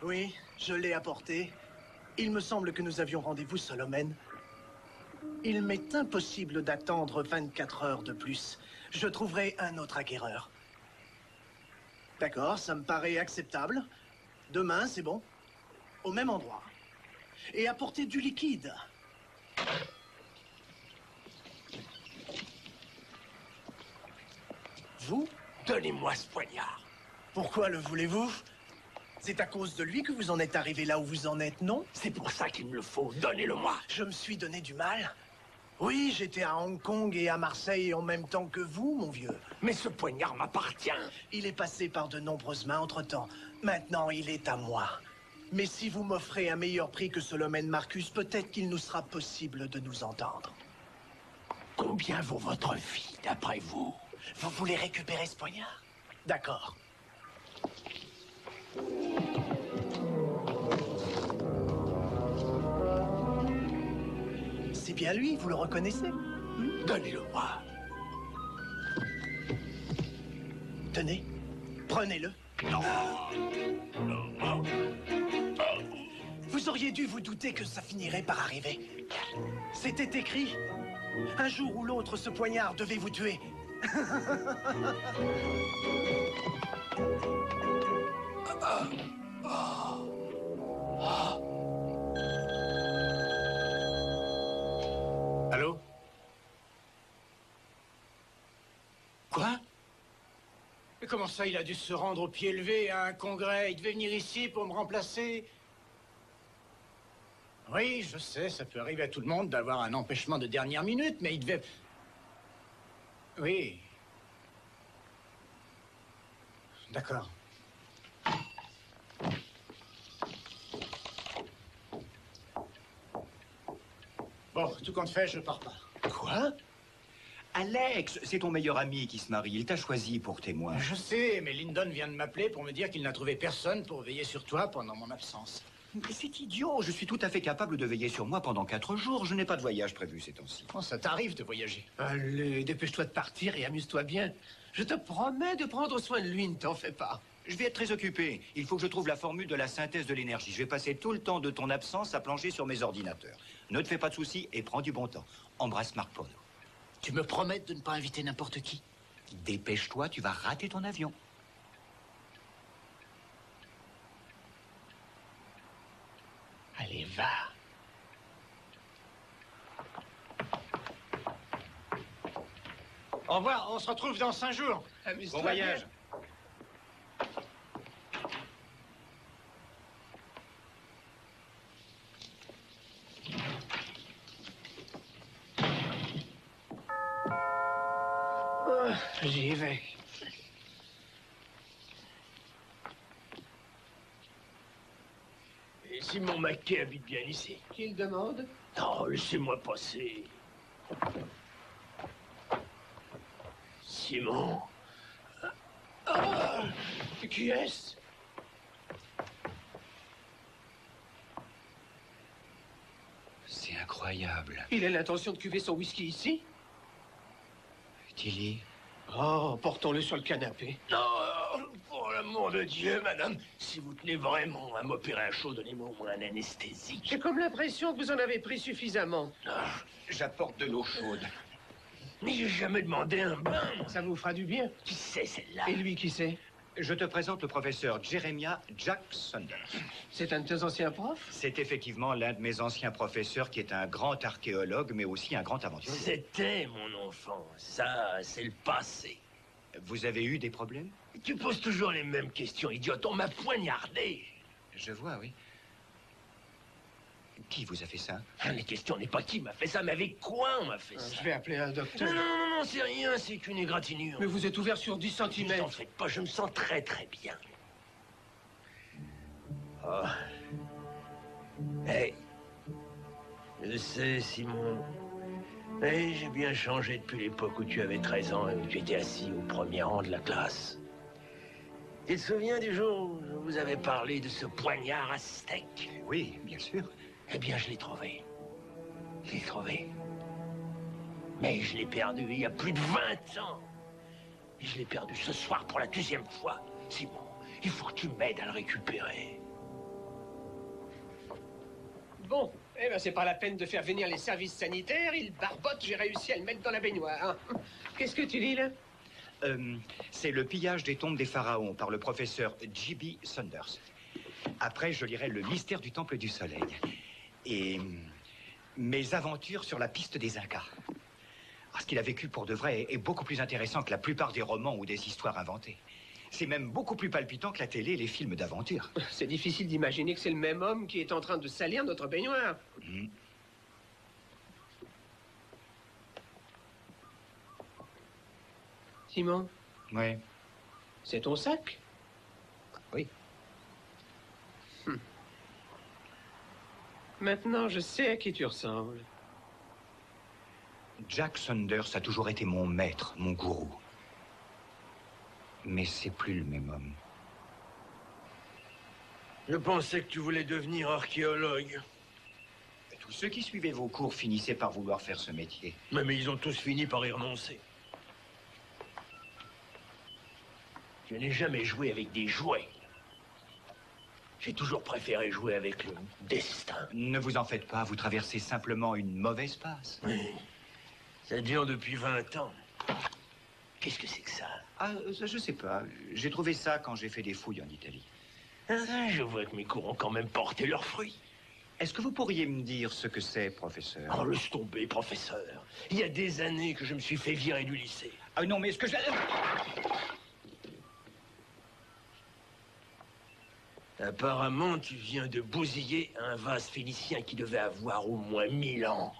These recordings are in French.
Oui, je l'ai apporté. Il me semble que nous avions rendez-vous, Solomon. Il m'est impossible d'attendre 24 heures de plus. Je trouverai un autre acquéreur. D'accord, ça me paraît acceptable. Demain, c'est bon. Au même endroit. Et apportez du liquide. Vous? Donnez-moi ce poignard. Pourquoi le voulez-vous? C'est à cause de lui que vous en êtes arrivé là où vous en êtes, non? C'est pour ça qu'il me le faut. Donnez-le-moi. Je me suis donné du mal. Oui, j'étais à Hong Kong et à Marseille en même temps que vous, mon vieux. Mais ce poignard m'appartient. Il est passé par de nombreuses mains entre-temps. Maintenant, il est à moi. Mais si vous m'offrez un meilleur prix que Solomon Marcus, peut-être qu'il nous sera possible de nous entendre. Combien vaut votre vie, d'après vous? Vous voulez récupérer ce poignard? D'accord. C'est bien lui, vous le reconnaissez? Donnez-le-moi. Tenez, prenez-le. Non. Vous auriez dû vous douter que ça finirait par arriver. C'était écrit. Un jour ou l'autre, ce poignard devait vous tuer. Allô? Quoi? Mais comment ça, il a dû se rendre au pied levé à un congrès? Il devait venir ici pour me remplacer? Oui, je sais, ça peut arriver à tout le monde d'avoir un empêchement de dernière minute, mais il devait... Oui. D'accord. Bon, tout compte fait, je pars pas. Quoi? Alex, c'est ton meilleur ami qui se marie. Il t'a choisi pour témoin. Je sais, mais Lyndon vient de m'appeler pour me dire qu'il n'a trouvé personne pour veiller sur toi pendant mon absence. Mais c'est idiot. Je suis tout à fait capable de veiller sur moi pendant 4 jours. Je n'ai pas de voyage prévu ces temps-ci. Oh, ça t'arrive de voyager. Allez, dépêche-toi de partir et amuse-toi bien. Je te promets de prendre soin de lui, ne t'en fais pas. Je vais être très occupé. Il faut que je trouve la formule de la synthèse de l'énergie. Je vais passer tout le temps de ton absence à plonger sur mes ordinateurs. Ne te fais pas de soucis et prends du bon temps. Embrasse Marc pour nous. Tu me promets de ne pas inviter n'importe qui? Dépêche-toi, tu vas rater ton avion. Allez, va. Au revoir, on se retrouve dans 5 jours. Amuse-toi Bon voyage. Oh, j'y vais. Et Simon Mackay habite bien ici. Qu'il demande? Non, laissez-moi passer. Simon? Ah, qui est-ce? C'est incroyable. Il a l'intention de cuver son whisky ici? Tilly. Oh, portons-le sur le canapé. Non, pour l'amour de Dieu, madame, si vous tenez vraiment à m'opérer à chaud, donnez-moi au moins un anesthésique. J'ai comme l'impression que vous en avez pris suffisamment. J'apporte de l'eau chaude. Mais j'ai jamais demandé un bain. Ça vous fera du bien. Qui c'est celle-là? Et lui, qui c'est? Je te présente le professeur Jeremiah Jack Saunders. C'est un de tes anciens profs? C'est effectivement l'un de mes anciens professeurs qui est un grand archéologue, mais aussi un grand aventurier. C'était mon enfant. Ça, c'est le passé. Vous avez eu des problèmes? Tu poses toujours les mêmes questions, idiote. On m'a poignardé. Je vois, oui. Qui vous a fait ça? La question n'est pas qui m'a fait ça, mais avec quoi on m'a fait ça. Je vais appeler un docteur. Non, c'est rien, c'est qu'une égratignure. Mais vous êtes ouvert sur 10 Ne cm. t'en faites pas, je me sens très très bien. Oh. Hey. Je sais, Simon. Hey, j'ai bien changé depuis l'époque où tu avais 13 ans et où tu étais assis au premier rang de la classe. Tu te souviens du jour où je vous avais parlé de ce poignard à steak? Oui, bien sûr. Eh bien, je l'ai trouvé. Je l'ai trouvé. Mais je l'ai perdu il y a plus de 20 ans. Et je l'ai perdu ce soir pour la 2e fois. Simon, il faut que tu m'aides à le récupérer. Bon, eh ben c'est pas la peine de faire venir les services sanitaires. Il barbote, j'ai réussi à le mettre dans la baignoire. Qu'est-ce que tu dis, là? C'est le pillage des tombes des pharaons par le professeur J.B. Saunders. Après, je lirai le mystère du Temple du Soleil. Et mes aventures sur la piste des Incas. Ce qu'il a vécu pour de vrai est beaucoup plus intéressant que la plupart des romans ou des histoires inventées. C'est même beaucoup plus palpitant que la télé et les films d'aventure. C'est difficile d'imaginer que c'est le même homme qui est en train de salir notre baignoire. Simon, Oui. c'est ton sac? Oui. Maintenant, je sais à qui tu ressembles. Jack Saunders a toujours été mon maître, mon gourou. Mais c'est plus le même homme. Je pensais que tu voulais devenir archéologue. Tous ceux qui suivaient vos cours finissaient par vouloir faire ce métier. Mais ils ont tous fini par y renoncer. Je n'ai jamais joué avec des jouets. J'ai toujours préféré jouer avec le destin. Ne vous en faites pas, vous traversez simplement une mauvaise passe. Oui. Ça dure depuis 20 ans. Qu'est-ce que c'est que ça? Ah, ça, je sais pas. J'ai trouvé ça quand j'ai fait des fouilles en Italie. Ah, je vois que mes cours ont quand même porté leurs fruits. Est-ce que vous pourriez me dire ce que c'est, professeur? Oh, laisse tomber, professeur. Il y a des années que je me suis fait virer du lycée. Ah non, mais est-ce que je... Apparemment, tu viens de bousiller un vase phénicien qui devait avoir au moins 1000 ans.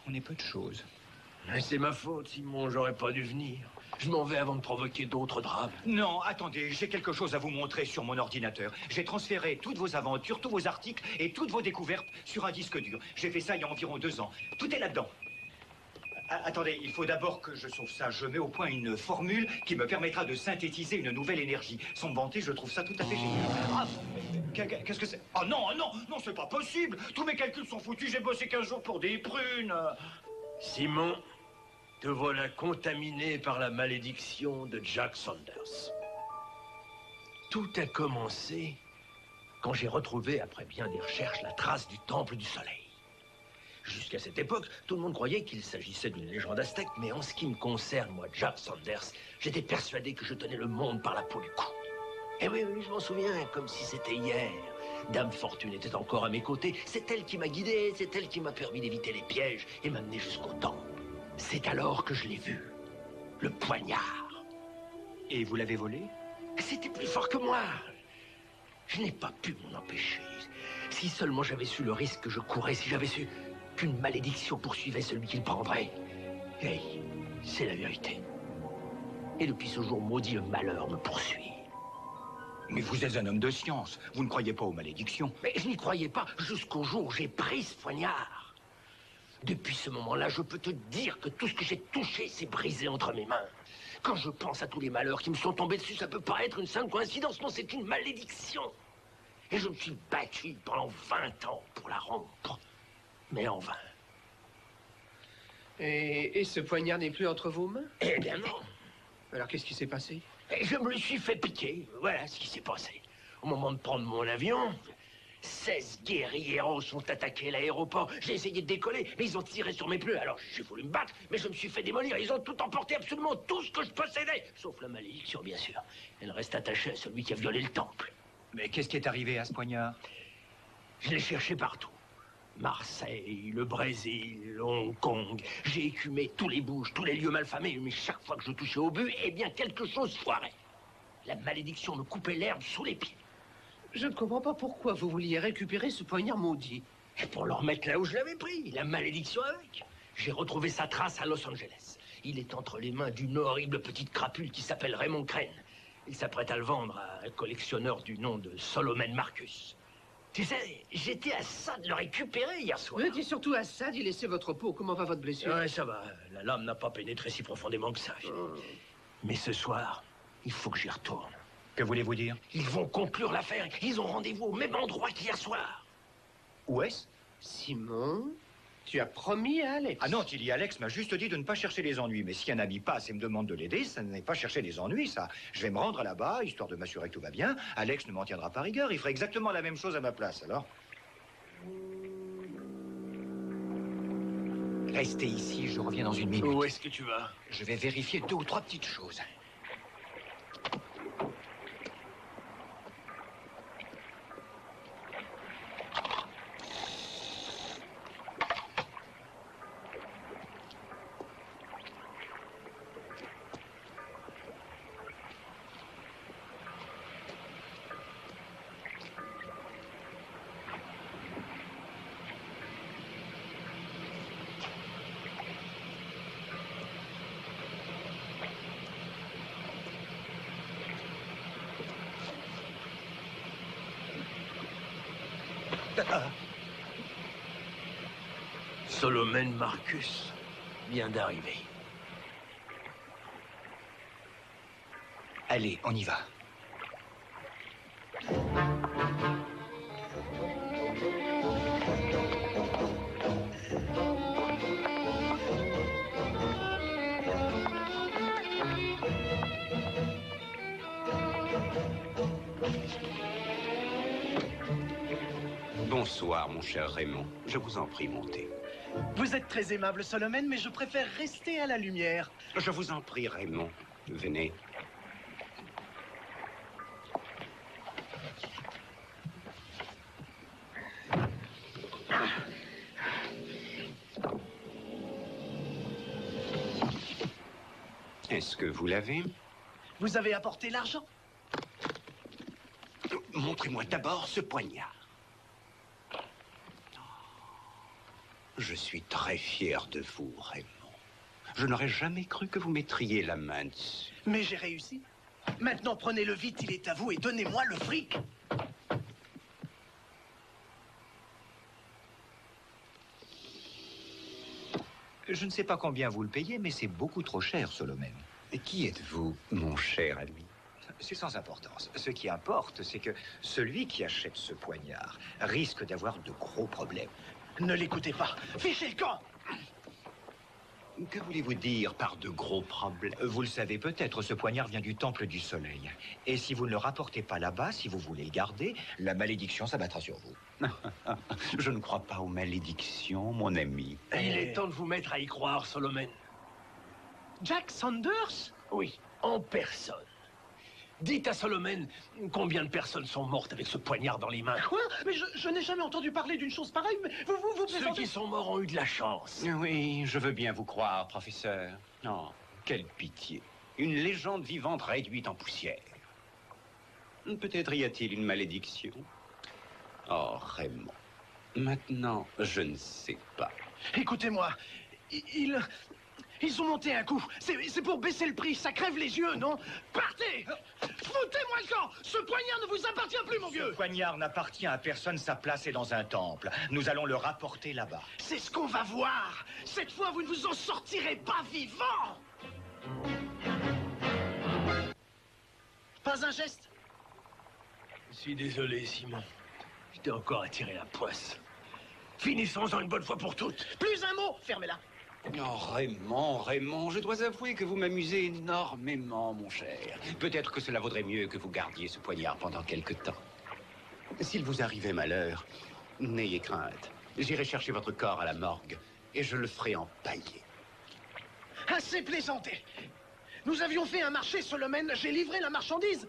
On est peu de choses. Mais c'est ma faute, Simon, j'aurais pas dû venir. Je m'en vais avant de provoquer d'autres drames. Non, attendez, j'ai quelque chose à vous montrer sur mon ordinateur. J'ai transféré toutes vos aventures, tous vos articles et toutes vos découvertes sur un disque dur. J'ai fait ça il y a environ 2 ans. Tout est là-dedans. Attendez, il faut d'abord que je sauve ça. Je mets au point une formule qui me permettra de synthétiser une nouvelle énergie. Sans me vanter, je trouve ça tout à fait génial. Ah, qu'est-ce que c'est? Oh non, non, non, c'est pas possible. Tous mes calculs sont foutus. J'ai bossé 15 jours pour des prunes. Simon, te voilà contaminé par la malédiction de Jack Saunders. Tout a commencé quand j'ai retrouvé, après bien des recherches, la trace du Temple du Soleil. Jusqu'à cette époque, tout le monde croyait qu'il s'agissait d'une légende aztèque, mais en ce qui me concerne, moi, Jack Saunders, j'étais persuadé que je tenais le monde par la peau du cou. Et oui, je m'en souviens, comme si c'était hier. Dame Fortune était encore à mes côtés. C'est elle qui m'a guidé, c'est elle qui m'a permis d'éviter les pièges et m'amener jusqu'au temple. C'est alors que je l'ai vu. Le poignard. Et vous l'avez volé? C'était plus fort que moi. Je n'ai pas pu m'en empêcher. Si seulement j'avais su le risque que je courais, si j'avais su qu'une malédiction poursuivait celui qui le prendrait. Hey, c'est la vérité. Et depuis ce jour maudit, le malheur me poursuit. Mais vous êtes un homme de science. Vous ne croyez pas aux malédictions. Mais je n'y croyais pas jusqu'au jour où j'ai pris ce poignard. Depuis ce moment-là, je peux te dire que tout ce que j'ai touché s'est brisé entre mes mains. Quand je pense à tous les malheurs qui me sont tombés dessus, ça peut pas être une simple coïncidence, non, c'est une malédiction. Et je me suis battu pendant 20 ans pour la rompre. Mais en vain. Et ce poignard n'est plus entre vos mains? Eh bien non. Alors qu'est-ce qui s'est passé? Et je me le suis fait piquer. Voilà ce qui s'est passé. Au moment de prendre mon avion, 16 guerrieros sont attaqués l'aéroport. J'ai essayé de décoller, mais ils ont tiré sur mes pneus. Alors j'ai voulu me battre, mais je me suis fait démolir. Ils ont tout emporté, absolument tout ce que je possédais. Sauf la malédiction, bien sûr. Elle reste attachée à celui qui a violé le temple. Mais qu'est-ce qui est arrivé à ce poignard? Je l'ai cherché partout. Marseille, le Brésil, Hong Kong. J'ai écumé tous les bouges, tous les lieux malfamés, mais chaque fois que je touchais au but, eh bien, quelque chose foirait. La malédiction me coupait l'herbe sous les pieds. Je ne comprends pas pourquoi vous vouliez récupérer ce poignard maudit. Et pour le remettre là où je l'avais pris, la malédiction avec. J'ai retrouvé sa trace à Los Angeles. Il est entre les mains d'une horrible petite crapule qui s'appelle Raymond Crane. Il s'apprête à le vendre à un collectionneur du nom de Solomon Marcus. Tu sais, j'étais à ça de le récupérer hier soir. Vous étiez surtout à ça d'y laisser votre peau. Comment va votre blessure? Ouais, ça va. La lame n'a pas pénétré si profondément que ça. Mais ce soir, il faut que j'y retourne. Que voulez-vous dire? Ils vont conclure l'affaire. Ils ont rendez-vous au même endroit qu'hier soir. Où est-ce? Simon, tu as promis à Alex. Ah non, Tilly, Alex m'a juste dit de ne pas chercher les ennuis. Mais si un ami passe et me demande de l'aider, ça n'est pas chercher les ennuis, ça. Je vais me rendre là-bas, histoire de m'assurer que tout va bien. Alex ne m'en tiendra pas rigueur. Il ferait exactement la même chose à ma place, alors. Restez ici, je reviens dans une minute. Où est-ce que tu vas? Je vais vérifier 2 ou 3 petites choses. Solomon Marcus vient d'arriver. Allez, on y va. Bonsoir, mon cher Raymond. Je vous en prie, montez. Vous êtes très aimable, Solomon, mais je préfère rester à la lumière. Je vous en prie, Raymond. Venez. Est-ce que vous l'avez? Vous avez apporté l'argent? Montrez-moi d'abord ce poignard. Je suis très fier de vous, Raymond. Je n'aurais jamais cru que vous mettriez la main dessus. Mais j'ai réussi. Maintenant, prenez-le vite, il est à vous, et donnez-moi le fric. Je ne sais pas combien vous le payez, mais c'est beaucoup trop cher, Solomon. Et qui êtes-vous, mon cher ami? C'est sans importance. Ce qui importe, c'est que celui qui achète ce poignard risque d'avoir de gros problèmes. Ne l'écoutez pas. Fichez le camp! Que voulez-vous dire par de gros problèmes? Vous le savez peut-être, ce poignard vient du Temple du Soleil. Et si vous ne le rapportez pas là-bas, si vous voulez le garder, la malédiction s'abattra sur vous. Je ne crois pas aux malédictions, mon ami. Il est temps de vous mettre à y croire, Solomon. Jack Saunders? Oui, en personne. Dites à Solomon combien de personnes sont mortes avec ce poignard dans les mains. Quoi? Mais je n'ai jamais entendu parler d'une chose pareille. Mais vous Ceux plaisantez? qui sont morts ont eu de la chance. Oui, je veux bien vous croire, professeur. Oh, quelle pitié. Une légende vivante réduite en poussière. Peut-être y a-t-il une malédiction? Oh, Raymond. Maintenant, je ne sais pas. Écoutez-moi, ils ont monté un coup. C'est pour baisser le prix, ça crève les yeux, non? Partez! Foutez-moi le camp! Ce poignard ne vous appartient plus, mon Ce vieux! poignard n'appartient à personne, sa place est dans un temple. Nous allons le rapporter là-bas. C'est ce qu'on va voir! Cette fois, vous ne vous en sortirez pas vivant! Pas un geste? Je suis désolé, Simon. Je t'ai encore attiré la poisse. Finissons-en une bonne fois pour toutes. Plus un mot! Fermez-la! Oh, Raymond, Raymond, je dois avouer que vous m'amusez énormément, mon cher. Peut-être que cela vaudrait mieux que vous gardiez ce poignard pendant quelque temps. S'il vous arrivait malheur, n'ayez crainte. J'irai chercher votre corps à la morgue et je le ferai empailler. Assez plaisanté! Nous avions fait un marché, Solomon. J'ai livré la marchandise.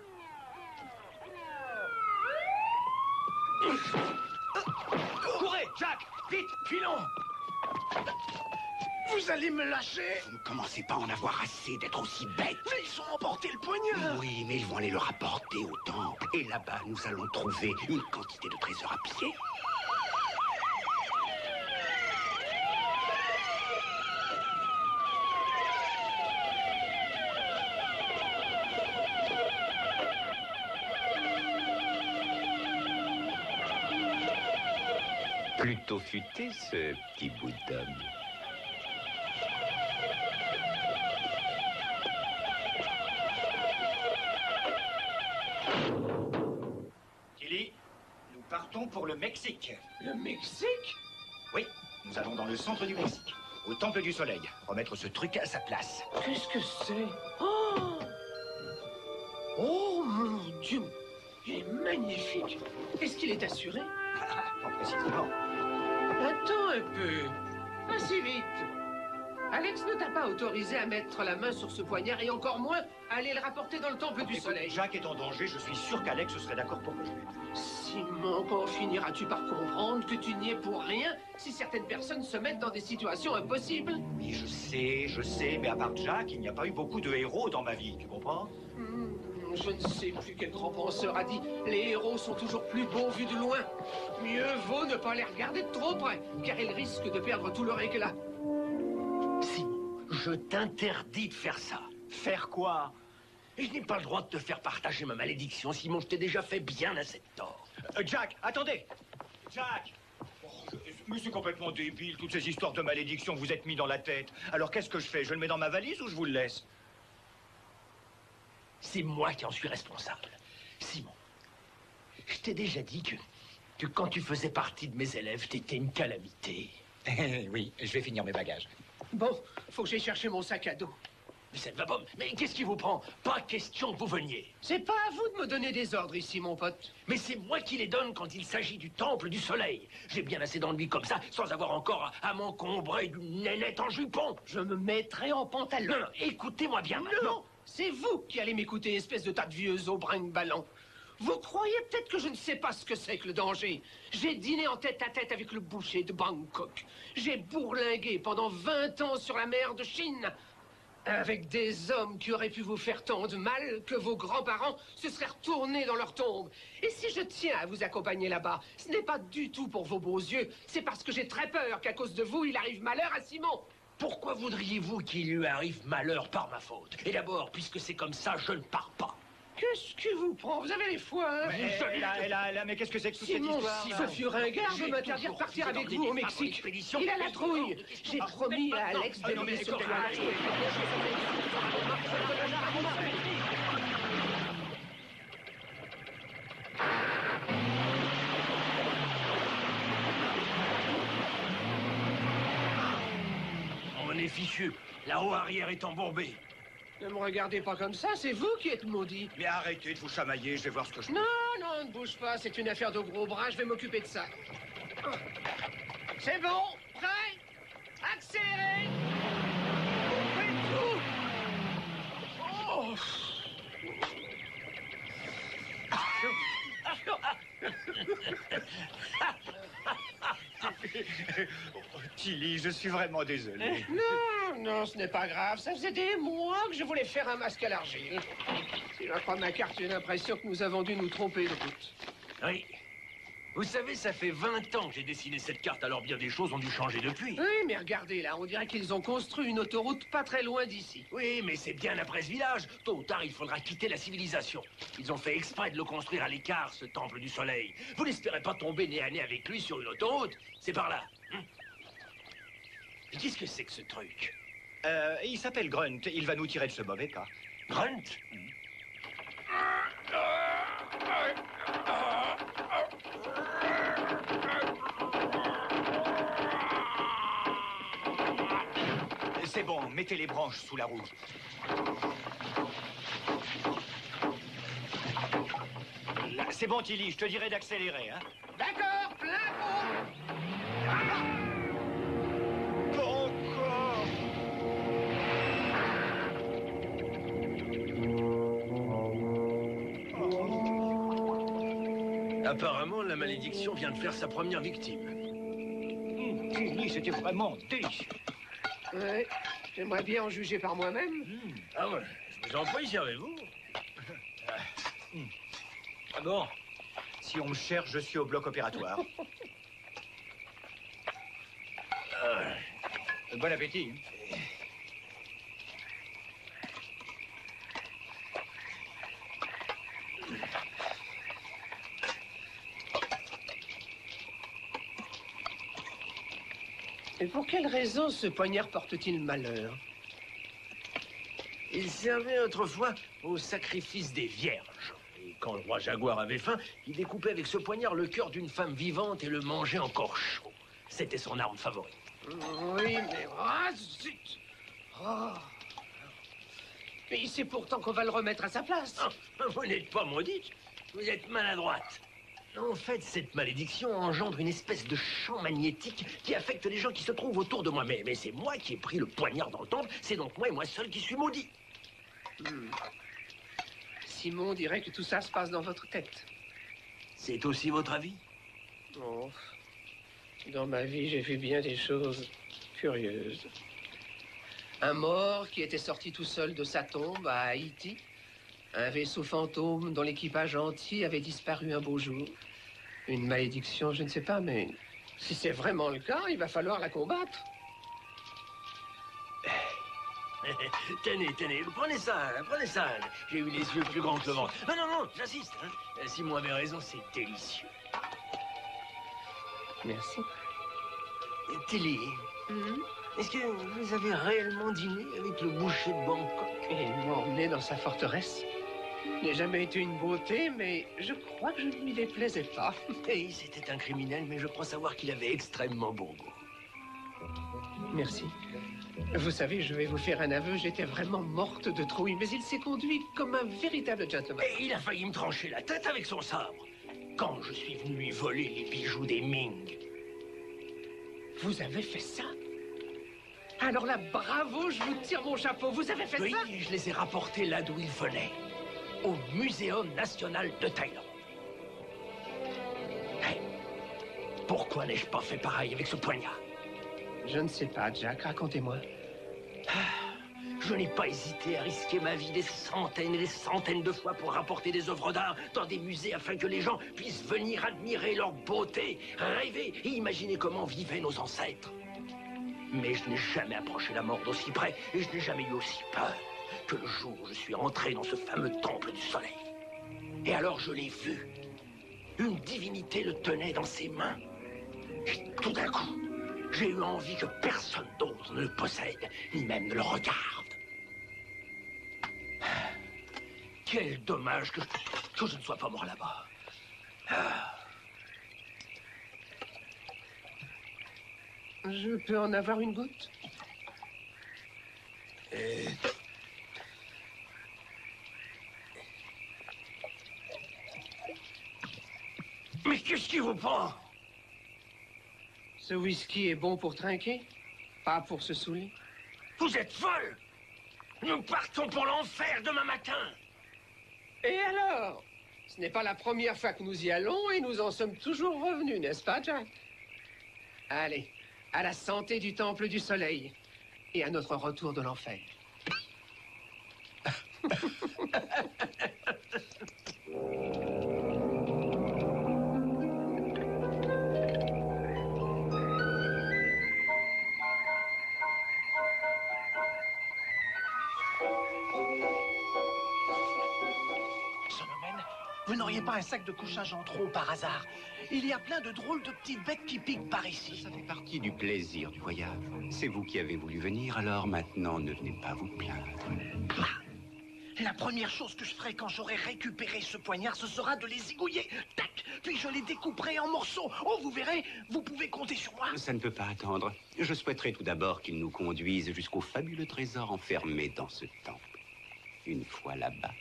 Courez, Jack! Vite, filons! Vous allez me lâcher? Vous ne commencez pas à en avoir assez d'être aussi bête. Mais ils ont emporté le poignard! Oui, mais ils vont aller le rapporter au temple. Et là-bas, nous allons trouver une quantité de trésors à pied. Plutôt futé, ce petit bout d'homme. Tilly, nous partons pour le Mexique. Le Mexique? Oui, nous allons dans le centre du Mexique, au Temple du Soleil, remettre ce truc à sa place. Qu'est-ce que c'est? Oh! Oh, mon Dieu! Il est magnifique! Est-ce qu'il est assuré? Pas précisément. Attends un peu. Pas si vite. Alex ne t'a pas autorisé à mettre la main sur ce poignard et encore moins à aller le rapporter dans le temple du Écoute, soleil. Jacques est en danger, je suis sûr qu'Alex serait d'accord pour que je l'aide. Simon, quand finiras-tu par comprendre que tu n'y es pour rien si certaines personnes se mettent dans des situations impossibles? Oui, je sais, mais à part Jacques, il n'y a pas eu beaucoup de héros dans ma vie, tu comprends? Je ne sais plus quel grand penseur a dit « Les héros sont toujours plus beaux vus de loin. Mieux vaut ne pas les regarder de trop près, car ils risquent de perdre tout leur éclat. » Simon, je t'interdis de faire ça. Faire quoi? Et je n'ai pas le droit de te faire partager ma malédiction, Simon. Je t'ai déjà fait bien assez de tort. Jack, attendez! Jack! Oh, mais c'est complètement débile, toutes ces histoires de malédiction que vous êtes mis dans la tête. Alors qu'est-ce que je fais? Je le mets dans ma valise ou je vous le laisse? C'est moi qui en suis responsable. Simon, je t'ai déjà dit que quand tu faisais partie de mes élèves, t'étais une calamité. Oui, je vais finir mes bagages. Bon, faut que j'aille chercher mon sac à dos. Mais ça ne va pas. Mais qu'est-ce qui vous prend? Pas question que vous veniez. C'est pas à vous de me donner des ordres ici, mon pote. Mais c'est moi qui les donne quand il s'agit du temple du soleil. J'ai bien assez d'ennuis comme ça, sans avoir encore à m'encombrer d'une nénette en jupon. Je me mettrai en pantalon. Non, non, écoutez-moi bien Non, maintenant. c'est vous qui allez m'écouter, espèce de tas de vieux os brinque-ballon. Vous croyez peut-être que je ne sais pas ce que c'est que le danger. J'ai dîné en tête-à-tête avec le boucher de Bangkok. J'ai bourlingué pendant 20 ans sur la mer de Chine. Avec des hommes qui auraient pu vous faire tant de mal que vos grands-parents se seraient retournés dans leur tombe. Et si je tiens à vous accompagner là-bas, ce n'est pas du tout pour vos beaux yeux. C'est parce que j'ai très peur qu'à cause de vous, il arrive malheur à Simon. Pourquoi voudriez-vous qu'il lui arrive malheur par ma faute? Et d'abord, puisque c'est comme ça, je ne pars pas. Qu'est-ce qui vous prend? Vous avez les foins, hein? Mais qu'est-ce que c'est que toute cette Simon, histoire si là? ce vieux ringard veut m'interdire de partir avec vous au Mexique, il a la trouille. J'ai promis à Alex de veiller sur toi. On est fichu. La roue arrière est embourbée. Ne me regardez pas comme ça, c'est vous qui êtes maudit. Mais arrêtez de vous chamailler, je vais voir ce que je... Non, non, ne bouge pas, c'est une affaire de gros bras, je vais m'occuper de ça. C'est bon, prêt? Accélérez! Coupez tout! Oh. Tilly, je suis vraiment désolé. Non, non, ce n'est pas grave. Ça faisait des mois que je voulais faire un masque à l'argile. Si je crois ma carte, j'ai l'impression que nous avons dû nous tromper de route. Oui. Vous savez, ça fait 20 ans que j'ai dessiné cette carte, alors bien des choses ont dû changer depuis. Oui, mais regardez là, on dirait qu'ils ont construit une autoroute pas très loin d'ici. Oui, mais c'est bien après ce village. Tôt ou tard, il faudra quitter la civilisation. Ils ont fait exprès de le construire à l'écart, ce temple du soleil. Vous n'espérez pas tomber nez à nez avec lui sur une autoroute? C'est par là. Et qu'est-ce que c'est que ce truc? Il s'appelle Grunt, il va nous tirer de ce mauvais cas. Grunt? C'est bon, mettez les branches sous la roue. Là, c'est bon, Tilly, je te dirai d'accélérer, hein. D'accord, plein pot. Pas encore. Apparemment, la malédiction vient de faire sa première victime. Tilly, c'était vraiment délicieux. Ouais, j'aimerais bien en juger par moi-même. Ah ouais, je vous en prie, servez-vous. Ah bon, si on me cherche, je suis au bloc opératoire. Bon appétit. Et pour quelle raison ce poignard porte-t-il malheur? Il servait autrefois au sacrifice des vierges. Et quand le roi Jaguar avait faim, il découpait avec ce poignard le cœur d'une femme vivante et le mangeait encore chaud. C'était son arme favorite. Oui, mais... Ah, zut! Oh. Mais c'est pourtant qu'on va le remettre à sa place. Ah, vous n'êtes pas maudite, vous êtes maladroite. En fait, cette malédiction engendre une espèce de champ magnétique qui affecte les gens qui se trouvent autour de moi. Mais c'est moi qui ai pris le poignard dans le temple, c'est donc moi et moi seul qui suis maudit. Simon dirait que tout ça se passe dans votre tête. C'est aussi votre avis? Oh. Dans ma vie, j'ai vu bien des choses curieuses. Un mort qui était sorti tout seul de sa tombe à Haïti. Un vaisseau fantôme dont l'équipage entier avait disparu un beau jour. Une malédiction, je ne sais pas, mais si c'est vraiment le cas, il va falloir la combattre. Tenez, prenez ça. J'ai eu les yeux plus grands que le ventre. Non, j'insiste. Hein. Simon avait raison, c'est délicieux. Merci. Tilly, est-ce que vous avez réellement dîné avec le boucher de Bangkok? Et il m'a emmené dans sa forteresse. Il n'a jamais été une beauté, mais je crois que je ne lui déplaisais pas. Et c'était un criminel, mais je crois savoir qu'il avait extrêmement bon goût. Merci. Vous savez, je vais vous faire un aveu, j'étais vraiment morte de trouille, mais il s'est conduit comme un véritable gentleman. Et il a failli me trancher la tête avec son sabre, quand je suis venu lui voler les bijoux des Ming. Vous avez fait ça? Alors là, bravo, je vous tire mon chapeau, vous avez fait ça? Oui, je les ai rapportés là d'où ils venaient, au Muséum National de Thaïlande. Hey, pourquoi n'ai-je pas fait pareil avec ce poignard? Je ne sais pas, Jack, racontez-moi. Je n'ai pas hésité à risquer ma vie des centaines et des centaines de fois pour rapporter des œuvres d'art dans des musées afin que les gens puissent venir admirer leur beauté, rêver et imaginer comment vivaient nos ancêtres. Mais je n'ai jamais approché la mort d'aussi près et je n'ai jamais eu aussi peur que le jour où je suis entré dans ce fameux temple du soleil. Et alors je l'ai vu. Une divinité le tenait dans ses mains. Et tout d'un coup, j'ai eu envie que personne d'autre ne le possède, ni même ne le regarde. Quel dommage que je ne sois pas mort là-bas. Je peux en avoir une goutte? Mais qu'est-ce qui vous prend? Ce whisky est bon pour trinquer, pas pour se saouler. Vous êtes folle! Nous partons pour l'enfer demain matin! Et alors? Ce n'est pas la première fois que nous y allons et nous en sommes toujours revenus, n'est-ce pas, Jack? Allez, à la santé du Temple du Soleil et à notre retour de l'enfer. Vous n'auriez pas un sac de couchage en trop par hasard? Il y a plein de drôles de petites bêtes qui piquent par ici. Ça fait partie du plaisir du voyage. C'est vous qui avez voulu venir, alors maintenant ne venez pas vous plaindre. La première chose que je ferai quand j'aurai récupéré ce poignard, ce sera de les zigouiller. Tac! Puis je les découperai en morceaux. Oh, vous verrez, vous pouvez compter sur moi. Ça ne peut pas attendre. Je souhaiterais tout d'abord qu'ils nous conduisent jusqu'au fabuleux trésor enfermé dans ce temple. Une fois là-bas,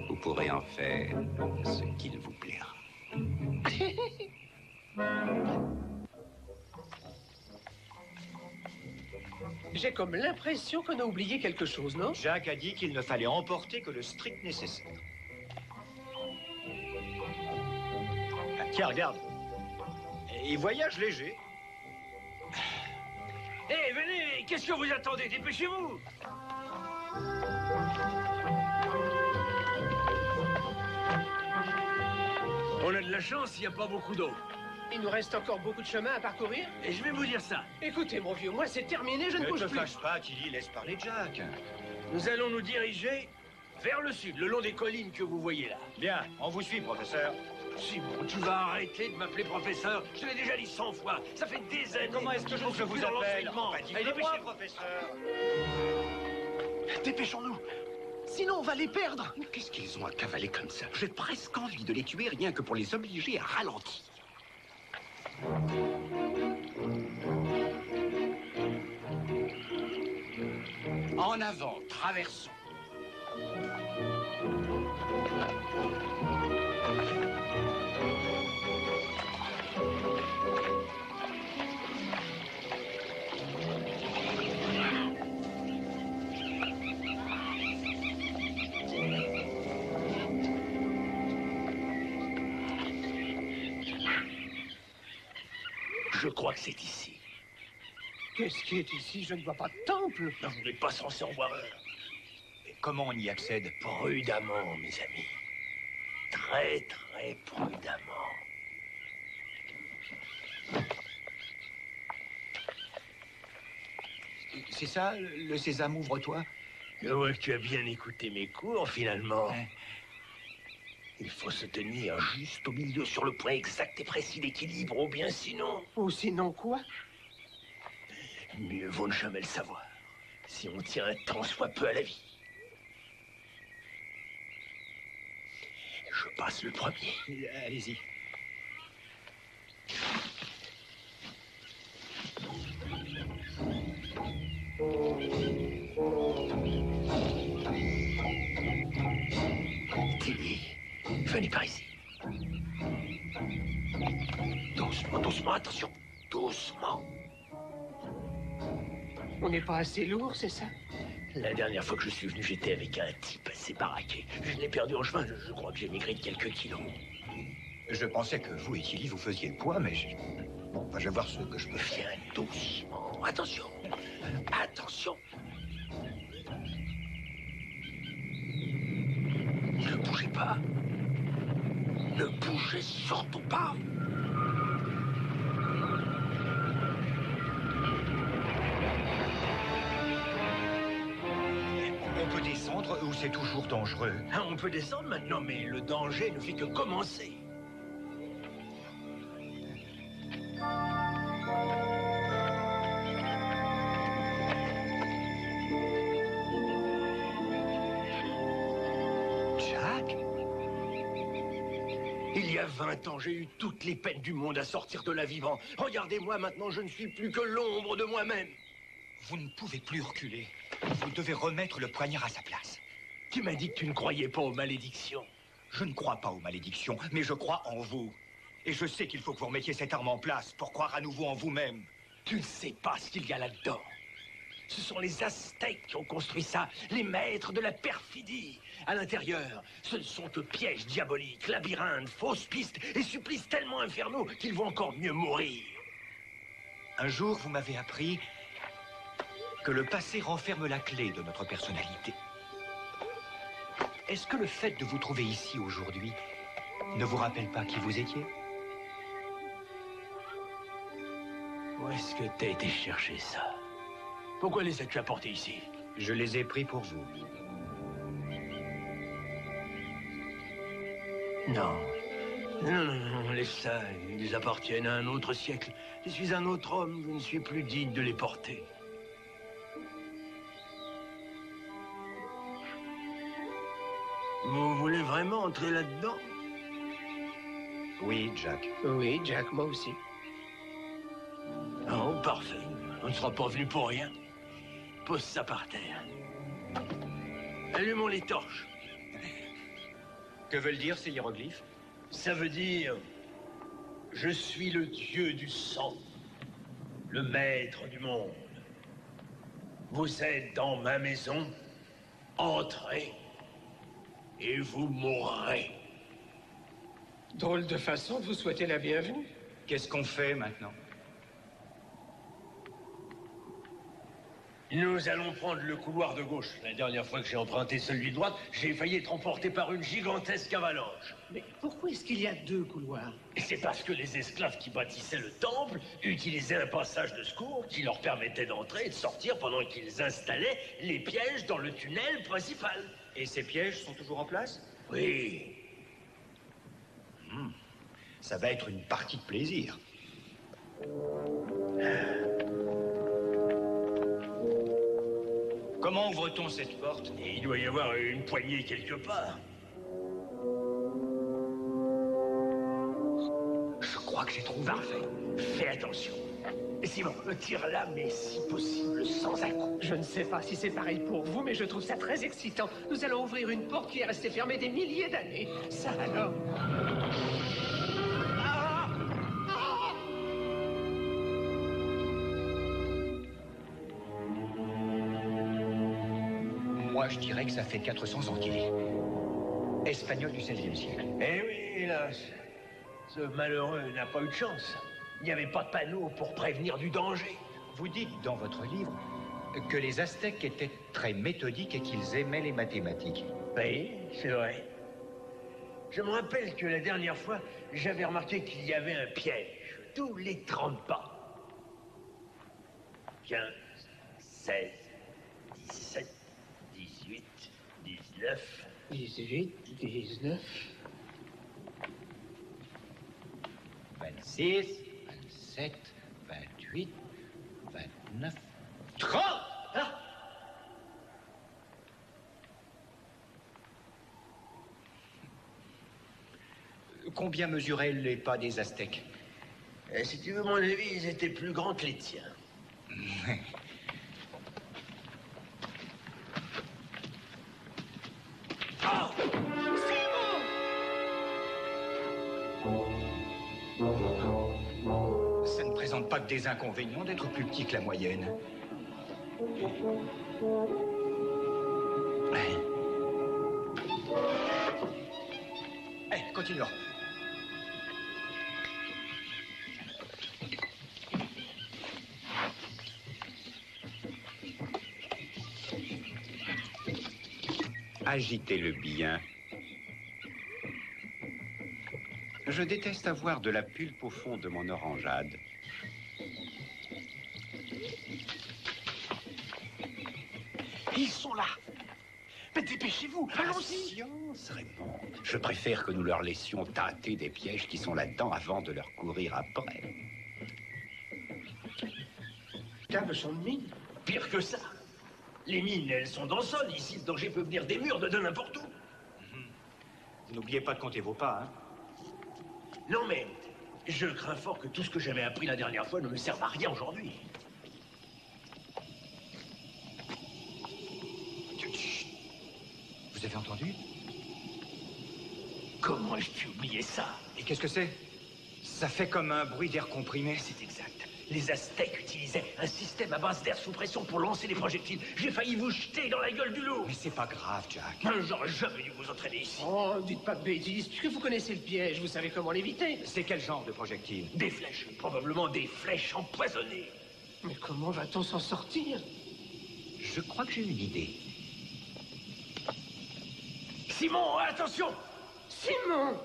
vous pourrez en faire ce qu'il vous plaira. J'ai comme l'impression qu'on a oublié quelque chose, non? Jack a dit qu'il ne fallait emporter que le strict nécessaire. Ah, tiens, regarde. Il voyage léger. Hé, venez! Qu'est-ce que vous attendez? Dépêchez-vous! On a de la chance, il n'y a pas beaucoup d'eau. Il nous reste encore beaucoup de chemin à parcourir? Et je vais vous dire ça. Écoutez, mon vieux, moi c'est terminé, je ne Ne bouge te plus. fâche pas, Tilly, laisse parler Jack. Nous allons nous diriger vers le sud, le long des collines que vous voyez là. Bien, on vous suit, professeur. Simon, tu vas arrêter de m'appeler professeur. Je te l'ai déjà dit 100 fois. Ça fait des années. Comment est-ce que je ne vous suis plus dans appelle? l'enseignement. Bah, Allez, dites-le-moi, dépêchez-vous. professeur. Dépêchons-nous. Sinon, on va les perdre. Qu'est-ce qu'ils ont à cavaler comme ça? J'ai presque envie de les tuer rien que pour les obliger à ralentir. En avant, traversons. Je crois que c'est ici. Qu'est-ce qui est ici? Je ne vois pas de temple. Non, vous n'êtes pas censé en voir un. Et comment on y accède? Prudemment, mes amis. Très, très prudemment. C'est ça, le sésame, ouvre-toi? Je vois que tu as bien écouté mes cours, finalement. Ouais. Il faut se tenir juste au milieu, sur le point exact et précis d'équilibre, ou bien sinon... Ou sinon quoi? Mieux vaut ne jamais le savoir, si on tient un tant soit peu à la vie. Je passe le premier. Allez-y. Tilly, venez par ici. Doucement, doucement, attention. Doucement. On n'est pas assez lourd, c'est ça? La dernière fois que je suis venu, j'étais avec un type assez baraqué. Je l'ai perdu en chemin. Je crois que j'ai maigri de quelques kilos. Je pensais que vous et Tilly, vous faisiez le poids, mais... Bon, bah, je vais voir ce que je peux faire. Viens doucement. Attention. Attention. Ne bougez pas. Ne bougez surtout pas. On peut descendre ou c'est toujours dangereux? Ah, on peut descendre maintenant, mais le danger ne fait que commencer. Jack? Il y a 20 ans, j'ai eu toutes les peines du monde à sortir de là vivant. Regardez-moi maintenant, je ne suis plus que l'ombre de moi-même. Vous ne pouvez plus reculer. Vous devez remettre le poignard à sa place. Tu m'as dit que tu ne croyais pas aux malédictions. Je ne crois pas aux malédictions, mais je crois en vous. Et je sais qu'il faut que vous remettiez cette arme en place pour croire à nouveau en vous-même. Tu ne sais pas ce qu'il y a là-dedans. Ce sont les Aztèques qui ont construit ça, les maîtres de la perfidie. À l'intérieur, ce ne sont que pièges diaboliques, labyrinthes, fausses pistes et supplices tellement infernaux qu'il vaut encore mieux mourir. Un jour, vous m'avez appris que le passé renferme la clé de notre personnalité. Est-ce que le fait de vous trouver ici aujourd'hui ne vous rappelle pas qui vous étiez? Où est-ce que t'as été chercher ça? Pourquoi les as-tu apportés ici? Je les ai pris pour vous. Non. Non, non, non, laisse ça. Ils appartiennent à un autre siècle. Je suis un autre homme, je ne suis plus digne de les porter. Vous voulez vraiment entrer là-dedans? Oui, Jack. Oui, Jack, moi aussi. Oh, parfait. On ne sera pas venu pour rien. Pose ça par terre. Allumons les torches. Que veulent dire ces hiéroglyphes? Ça veut dire... Je suis le dieu du sang. Le maître du monde. Vous êtes dans ma maison. Entrez. Et vous mourrez. Drôle de façon de vous souhaiter la bienvenue. Qu'est-ce qu'on fait maintenant? Nous allons prendre le couloir de gauche. La dernière fois que j'ai emprunté celui de droite, j'ai failli être emporté par une gigantesque avalanche. Mais pourquoi est-ce qu'il y a deux couloirs? Et c'est parce que les esclaves qui bâtissaient le temple utilisaient un passage de secours qui leur permettait d'entrer et de sortir pendant qu'ils installaient les pièges dans le tunnel principal. Et ces pièges sont toujours en place? Oui. Ça va être une partie de plaisir. Comment ouvre-t-on cette porte? Et il doit y avoir une poignée quelque part. Je crois que j'ai trouvé. Parfait. Fais attention. Simon, tire-la, mais si possible, sans à-coup. Je ne sais pas si c'est pareil pour vous, mais je trouve ça très excitant. Nous allons ouvrir une porte qui est restée fermée des milliers d'années. Ça alors? Moi, je dirais que ça fait 400 ans qu'il est. Espagnol du XVIe siècle. Eh oui, hélas. Ce malheureux n'a pas eu de chance. Il n'y avait pas de panneau pour prévenir du danger. Vous dites dans votre livre que les Aztèques étaient très méthodiques et qu'ils aimaient les mathématiques. Oui, c'est vrai. Je me rappelle que la dernière fois, j'avais remarqué qu'il y avait un piège tous les 30 pas. 15, 16, 17, 18, 19... 18, 19... 26, 27, 28, 29... 30! Ah! Combien mesuraient les pas des Aztèques? Si tu veux mon avis, ils étaient plus grands que les tiens. Oh! Ça ne présente pas que des inconvénients d'être plus petit que la moyenne. Continuons. Agitez-le bien. Je déteste avoir de la pulpe au fond de mon orangeade. Ils sont là. Mais dépêchez-vous, allons-y. Patience, Raymond. Je préfère que nous leur laissions tâter des pièges qui sont là-dedans avant de leur courir après. Cabochon de mine. Pire que ça. Les mines, elles sont dans le sol. Ici, le danger peut venir des murs de n'importe où. N'oubliez pas de compter vos pas, hein. Non, mais je crains fort que tout ce que j'avais appris la dernière fois ne me serve à rien aujourd'hui. Vous avez entendu? Comment ai-je pu oublier ça? Et qu'est-ce que c'est? Ça fait comme un bruit d'air comprimé. C'est exact. Les Aztèques utilisaient un système à base d'air sous pression pour lancer les projectiles. J'ai failli vous jeter dans la gueule du loup. Mais c'est pas grave, Jack. J'aurais jamais dû vous entraîner ici. Oh, dites pas de bêtises, puisque vous connaissez le piège, vous savez comment l'éviter. C'est quel genre de projectile? Des flèches, probablement des flèches empoisonnées. Mais comment va-t-on s'en sortir? Je crois que j'ai une idée. Simon, attention! Simon!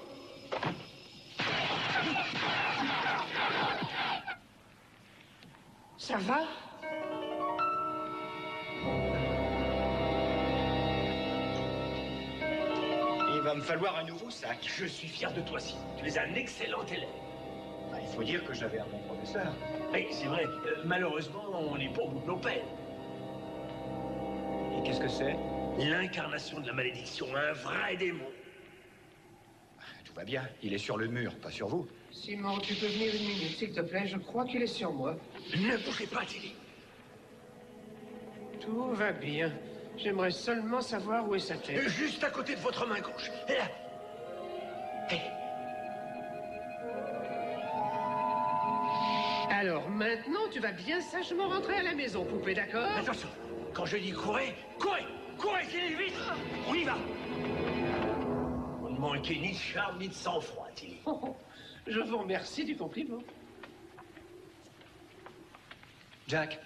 Ça va? Il va me falloir un nouveau sac. Je suis fier de toi, Simon. Tu es un excellent élève. Il faut dire que j'avais un bon professeur. Oui, c'est vrai. Malheureusement, on est pour bout de nos peines. Et qu'est-ce que c'est? L'incarnation de la malédiction, un vrai démon. Tout va bien. Il est sur le mur, pas sur vous. Simon, tu peux venir une minute, s'il te plaît? Je crois qu'il est sur moi. Ne bougez pas, Tilly. Tout va bien. J'aimerais seulement savoir où est sa tête. Juste à côté de votre main gauche. Et là. Hé. Alors maintenant, tu vas bien sagement rentrer à la maison, poupée, d'accord? Attention. Quand je dis courez, courez! Courez, Tilly, vite! On y va! Vous ne manquez ni de charme ni de sang-froid, Tilly. Oh, je vous remercie du compliment. Jack.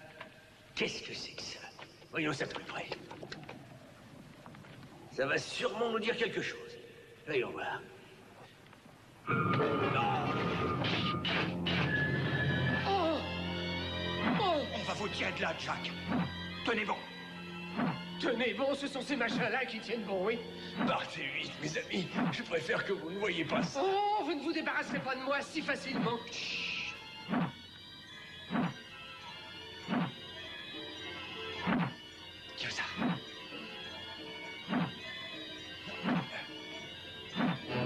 Qu'est-ce que c'est que ça? Voyons ça de plus près. Ça va sûrement nous dire quelque chose. Voyons voir. Oh! Oh! On va vous tirer de là, Jack. Tenez bon. Tenez bon, ce sont ces machins-là qui tiennent bon, oui. Partez vite, mes amis. Je préfère que vous ne voyiez pas ça. Oh, vous ne vous débarrasserez pas de moi si facilement. Tiens ça.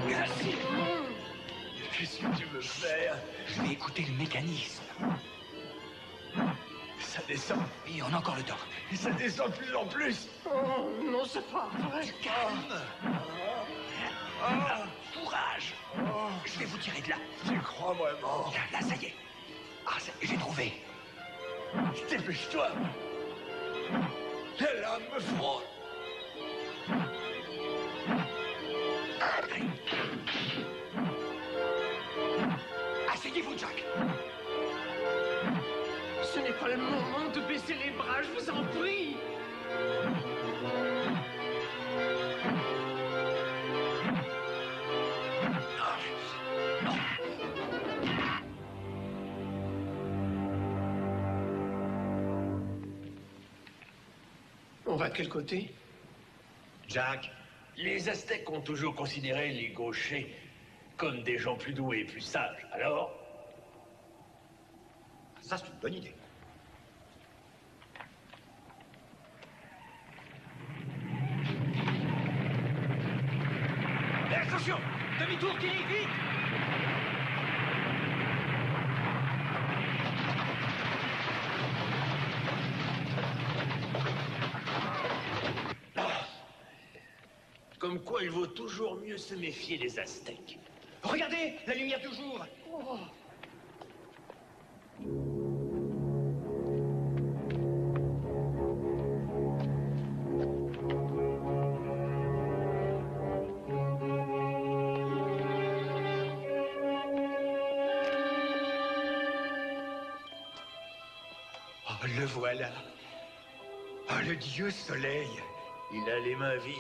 Merci. Qu'est-ce que tu veux faire? Je vais écouter le mécanisme. Ça descend. Et on a encore le temps. Et ça descend de plus en plus. Oh, non, c'est pas vrai. Calme. Courage. Je vais vous tirer de là. Tu crois vraiment? Là, ça y est. Ah, j'ai trouvé. Dépêche-toi. La lame me frôle. Asseyez-vous. Taisez-vous, Jack. Ce n'est pas le moment de baisser les bras, je vous en prie. On va de quel côté? Jack. Les Aztèques ont toujours considéré les gauchers comme des gens plus doués et plus sages. Alors, Ça, c'est une bonne idée. mais attention! Demi-tour, Kenny, vite! Comme quoi, il vaut toujours mieux se méfier des Aztèques. Regardez, la lumière du jour. Oh, le voilà. Oh, le dieu soleil. Il a les mains vides.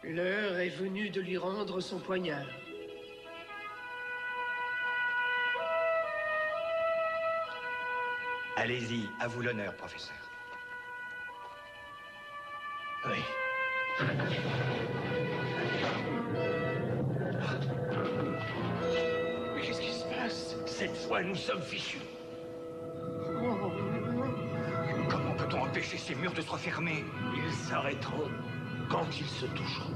L'heure est venue de lui rendre son poignard. Allez-y, à vous l'honneur, professeur. Oui. Mais qu'est-ce qui se passe? Cette fois, nous sommes fichus. Oh, Comment peut-on empêcher ces murs de se refermer? Ils s'arrêteront quand ils se toucheront.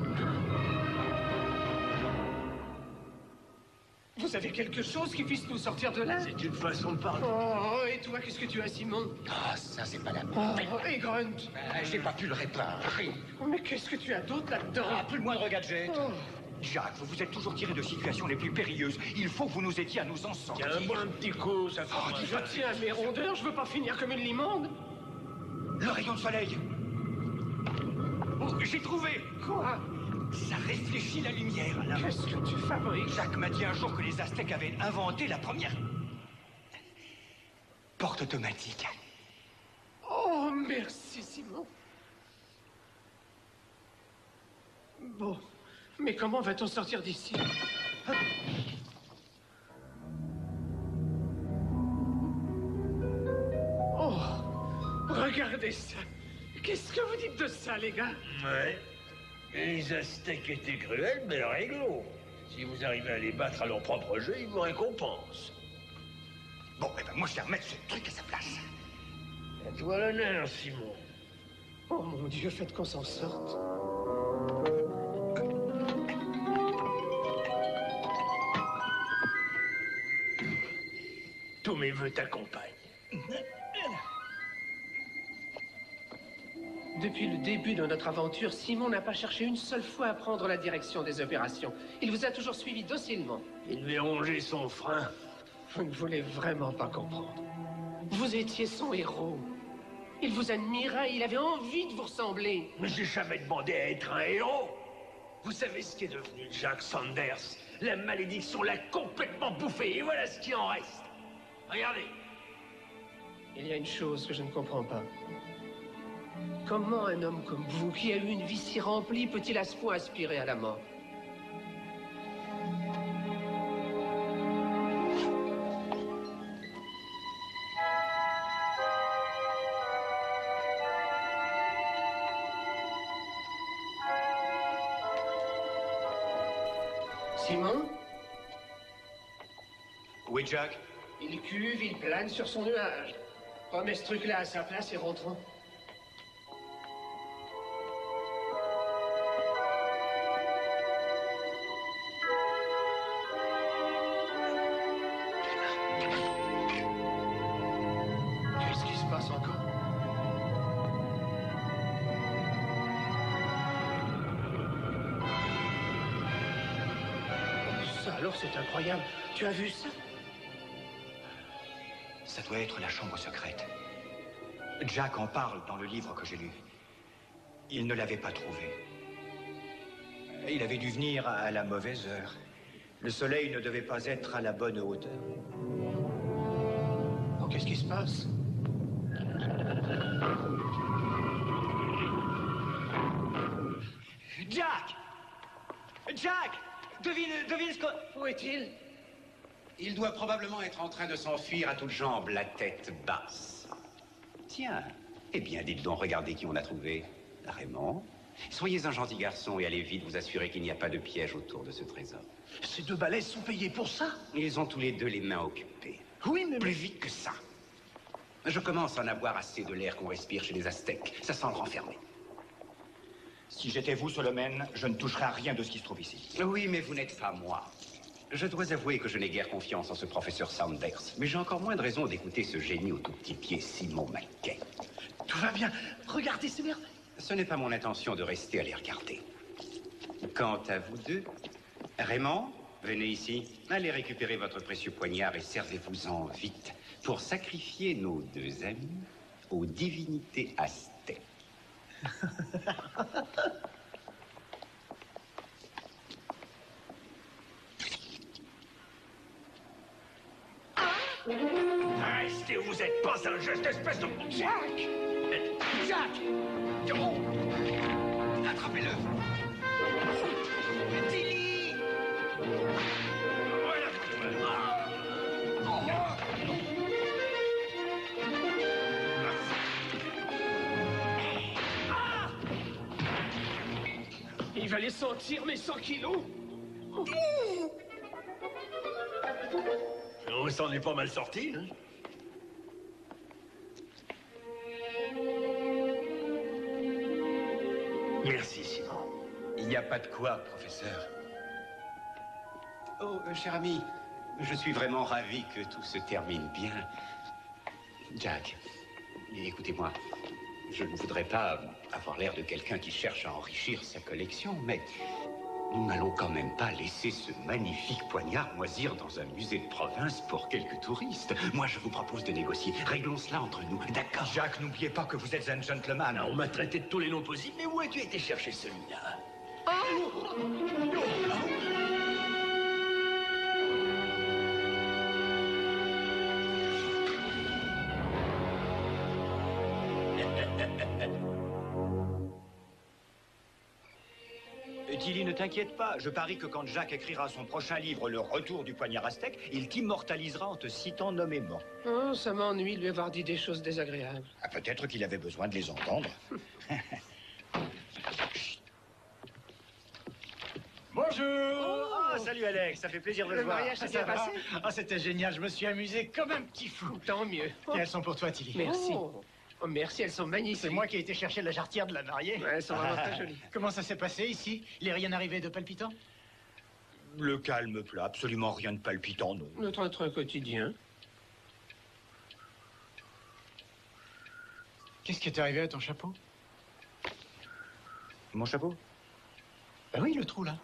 vous avez quelque chose qui puisse nous sortir de là? C'est une façon de parler. Oh, et toi, qu'est-ce que tu as, Simon? Ah, ça, c'est pas la Oh, peine. et Grunt? J'ai pas pu le réparer. Mais qu'est-ce que tu as d'autre là-dedans? Ah, plus le moindre gadget. Oh. Jack, vous vous êtes toujours tiré de situations les plus périlleuses. Il faut que vous nous aidiez à nous en sortir. Tiens, bois un petit coup, ça fera Je tiens à mes rondeurs, je veux pas finir comme une limande. Le rayon de soleil. Oh, j'ai trouvé. Quoi? Ça réfléchit la lumière. Là. Qu'est-ce que tu fabriques? Jacques m'a dit un jour que les Aztèques avaient inventé la première porte automatique. Oh, merci, Simon. Bon, mais comment va-t-on sortir d'ici? Oh, regardez ça. Qu'est-ce que vous dites de ça, les gars? Ouais. Les Aztèques étaient cruels, mais réglo. Si vous arrivez à les battre à leur propre jeu, ils vous récompensent. Bon, eh ben moi je vais remettre ce truc à sa place. À toi l'honneur, Simon. Oh mon Dieu, faites qu'on s'en sorte. Tous mes voeux t'accompagnent. Depuis le début de notre aventure, Simon n'a pas cherché une seule fois à prendre la direction des opérations. Il vous a toujours suivi docilement. Il devait ronger son frein. Vous ne voulez vraiment pas comprendre. Vous étiez son héros. Il vous admirait, il avait envie de vous ressembler. Mais j'ai jamais demandé à être un héros. Vous savez ce qu'est devenu Jack Sanders? La malédiction l'a complètement bouffé, et voilà ce qui en reste. Regardez. Il y a une chose que je ne comprends pas. Comment un homme comme vous, qui a eu une vie si remplie, peut-il à ce point aspirer à la mort? Simon? Oui, Jack? Il cuve, il plane sur son nuage. Remets ce truc-là à sa place et rentrons. Qu'est-ce qui se passe encore? Ça alors, c'est incroyable. Tu as vu ça? Ça doit être la chambre secrète. Jack en parle dans le livre que j'ai lu. Il ne l'avait pas trouvé. Il avait dû venir à la mauvaise heure. Le soleil ne devait pas être à la bonne hauteur. Oh, qu'est-ce qui se passe? Jack! Jack! Devine ce que... Où est-il? Il doit probablement être en train de s'enfuir à toutes jambes, la tête basse. Tiens, eh bien, dites donc, regardez qui on a trouvé. Raymond. Soyez un gentil garçon et allez vite vous assurer qu'il n'y a pas de piège autour de ce trésor. Ces deux balais sont payés pour ça? Ils ont tous les deux les mains occupées. Oui, mais... Plus vite que ça. Je commence à en avoir assez de l'air qu'on respire chez les Aztèques. Ça sent le renfermer. Si j'étais vous, Solomon, je ne toucherais à rien de ce qui se trouve ici. Oui, mais vous n'êtes pas moi. Je dois avouer que je n'ai guère confiance en ce professeur Sanders. Mais j'ai encore moins de raison d'écouter ce génie au tout petit pied, Simon Mackay. Tout va bien. Regardez ces merveilles. Ce n'est pas mon intention de rester à les regarder. Quant à vous deux, Raymond, venez ici. Allez récupérer votre précieux poignard et servez-vous-en vite pour sacrifier nos deux amis aux divinités aztèques. Restez où vous êtes, pas un geste, espèce de... Jack! Jack! Oh. Attrapez-le. Tilly! Il va les sentir, mes 100 kilos! On s'en est pas mal sorti, hein? Merci, Simon. Il n'y a pas de quoi, professeur. Oh, cher ami, je suis vraiment ravi que tout se termine bien. Jack, écoutez-moi. Je ne voudrais pas avoir l'air de quelqu'un qui cherche à enrichir sa collection, mais nous n'allons quand même pas laisser ce magnifique poignard moisir dans un musée de province pour quelques touristes. Moi, je vous propose de négocier. Réglons cela entre nous, d'accord? Jack, n'oubliez pas que vous êtes un gentleman. On m'a traité de tous les noms possibles, mais où as-tu été chercher celui-là? Tilly, ne t'inquiète pas. Je parie que quand Jack écrira son prochain livre, Le Retour du poignard aztèque, il t'immortalisera en te citant nommément. Oh, ça m'ennuie de lui avoir dit des choses désagréables. Ah, peut-être qu'il avait besoin de les entendre. Bonjour! Ah, salut Alex, ça fait plaisir de te Le voir. mariage s'est bien passé? Ah, c'était génial, je me suis amusé comme un petit fou. Tant mieux. Et elles sont pour toi, Tilly. Merci. Oh, merci, elles sont magnifiques. C'est moi qui ai été chercher la jarretière de la mariée. Ouais, elles sont vraiment très jolies. Comment ça s'est passé ici? Il n'est rien arrivé de palpitant? Le calme plat, absolument rien de palpitant, non. Notre train quotidien. Qu'est-ce qui est arrivé à ton chapeau? Mon chapeau? Ah oui, le trou là.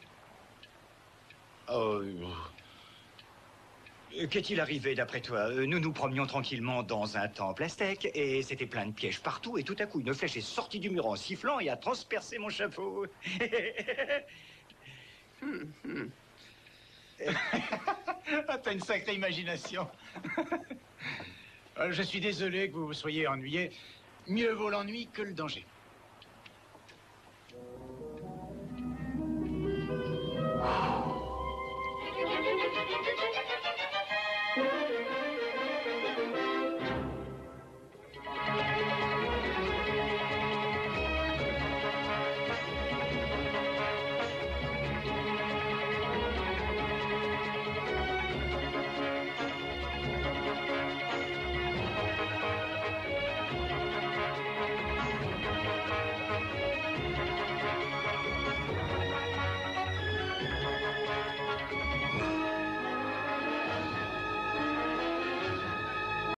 Qu'est-il arrivé d'après toi? Nous nous promenions tranquillement dans un temple aztèque et c'était plein de pièges partout et tout à coup une flèche est sortie du mur en sifflant et a transpercé mon chapeau. Ah, t'as une sacrée imagination. Je suis désolé que vous vous soyez ennuyé. Mieux vaut l'ennui que le danger.